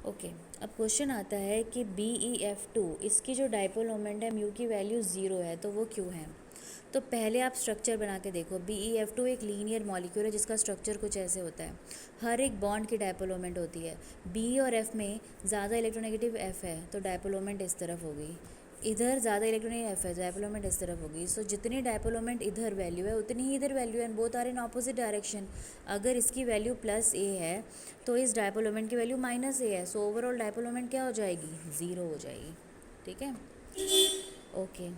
Okay. अब question आता है कि BeF2 इसकी जो डाइपोल मोमेंट है म्यू की वैल्यू ज़ीरो है, तो वो क्यों है। तो पहले आप स्ट्रक्चर बना के देखो। BeF2 एक लीनियर मॉलिक्यूल है जिसका स्ट्रक्चर कुछ ऐसे होता है। हर एक बॉन्ड की डाइपोल मोमेंट होती है। B और F में ज़्यादा इलेक्ट्रोनेगेटिव F है तो डाइपोल मोमेंट इस तरफ होगी, इधर ज़्यादा इलेक्ट्रोनेगेटिव F है तो डाइपोल मोमेंट इस तरफ होगी। सो जितनी डाइपोल मोमेंट इधर वैल्यू है उतनी ही इधर वैल्यू है, and both are in opposite direction. अगर इसकी वैल्यू +A है तो इस डाइपोल मोमेंट की वैल्यू -A है। सो ओवरऑल डाइपोल मोमेंट क्या हो जाएगी, ज़ीरो हो जाएगी। ठीक है, ओके।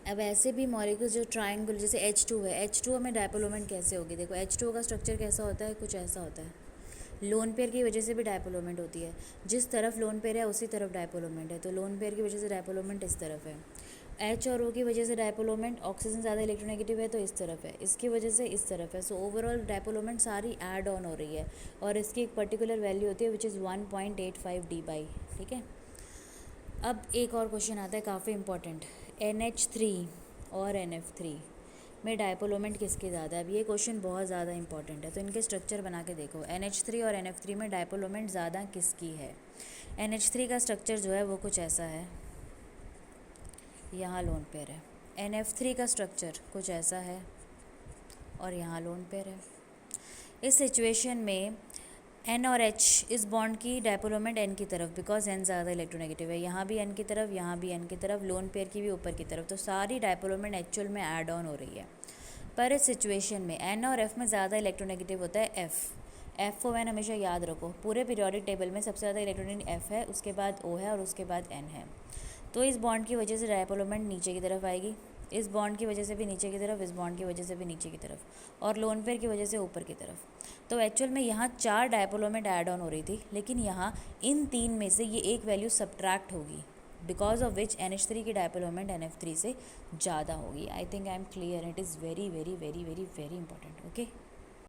अब ऐसे भी मॉलिक्यूल्स जो ट्रायंगल जैसे H2 है, H2O में डाइपोल मोमेंट कैसे होगी। देखो H2O का स्ट्रक्चर कैसा होता है, कुछ ऐसा होता है। लोन पेयर की वजह से भी डाइपोल मोमेंट होती है। जिस तरफ लोन पेयर है उसी तरफ डाइपोल मोमेंट है, तो लोन पेयर की वजह से डाइपोल मोमेंट इस तरफ है। H और O की वजह से डाइपोल मोमेंट, ऑक्सीजन ज़्यादा इलेक्ट्रोनेगेटिव है तो इस तरफ है, इसकी वजह से इस तरफ है। सो ओवरऑल डाइपोल मोमेंट सारी ऐड ऑन हो रही है और इसकी एक पर्टिकुलर वैल्यू होती है विच इज़ 1.85 d/। ठीक है। अब एक और क्वेश्चन आता है काफ़ी इंपॉर्टेंट। NH3 और NF3 में डाइपोल मोमेंट किसकी ज़्यादा है। अब ये क्वेश्चन बहुत ज़्यादा इंपॉर्टेंट है, तो इनके स्ट्रक्चर बना के देखो। NH3 और NF3 में डाइपोल मोमेंट ज़्यादा किसकी है। NH3 का स्ट्रक्चर जो है वो कुछ ऐसा है, यहाँ लोन पेयर है। NF3 का स्ट्रक्चर कुछ ऐसा है और यहाँ लोन पेयर है। इस सिचुएशन में N और H इस बॉन्ड की डाइपोल मोमेंट N की तरफ, बिकॉज N ज़्यादा इलेक्ट्रोनेगेटिव है। यहाँ भी N की तरफ, यहाँ भी N की तरफ, लोन पेयर की भी ऊपर की तरफ, तो सारी डाइपोल मोमेंट एक्चुअल में ऐड ऑन हो रही है। पर इस सिचुएशन में N और F में ज़्यादा इलेक्ट्रोनेगेटिव होता है F O N हमेशा याद रखो। पूरे पीरियोडिक टेबल में सबसे ज़्यादा इलेक्ट्रोनेगेटिव F है, उसके बाद O है और उसके बाद N है। तो इस बॉन्ड की वजह से डाइपोल मोमेंट नीचे की तरफ आएगी, इस बॉन्ड की वजह से भी नीचे की तरफ, इस बॉन्ड की वजह से भी नीचे की तरफ, और लोन पेयर की वजह से ऊपर की तरफ। तो एक्चुअल में यहाँ 4 डाइपोल मोमेंट ऐड ऑन हो रही थी, लेकिन यहाँ इन 3 में से ये एक वैल्यू सब्ट्रैक्ट होगी, बिकॉज ऑफ विच NH3 की डाइपोल मोमेंट NF3 से ज़्यादा होगी। I think I am clear, it is very very very very very important. Okay.